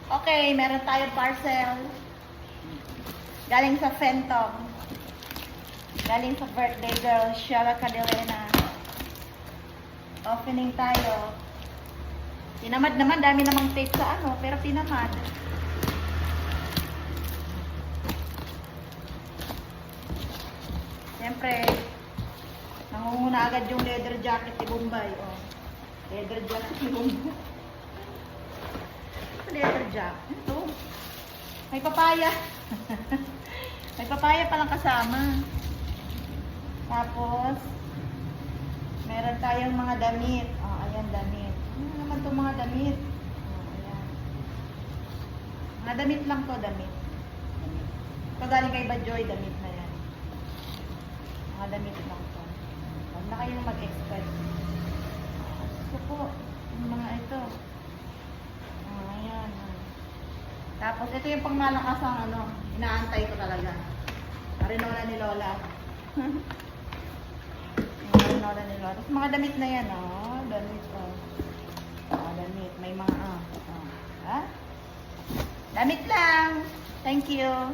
Okay, meron tayong parcel. Galing sa Fentom. Galing sa birthday girl, Shara Cadelena. Opening tayo. Tinamad naman, dami namang tape sa ano, pero tinamad. Siyempre, nangunguna agad yung leather jacket ni Bombay. Oh. Leather jacket ni Bombay. Leather jacket. Ito. May papaya. May papaya palang kasama. Tapos, meron tayong mga damit. Oh, ayan, damit. Ano naman itong mga damit? Oh, ayan. Mga damit lang to, damit. Ito galing kay Badjoy, damit na yan. Mga damit lang to. Huwag na kayong mag-expect. Gusto po, yung mga ito. Oh, ayan. Tapos, ito yung pangmalakas ang ano, inaantay ko talaga. Marinola ni Lola. Marinola ni Lola. Tapos, mga damit na yan, oh. Damit, oh. Oh, damit. May mga, ha? Damit lang. Thank you.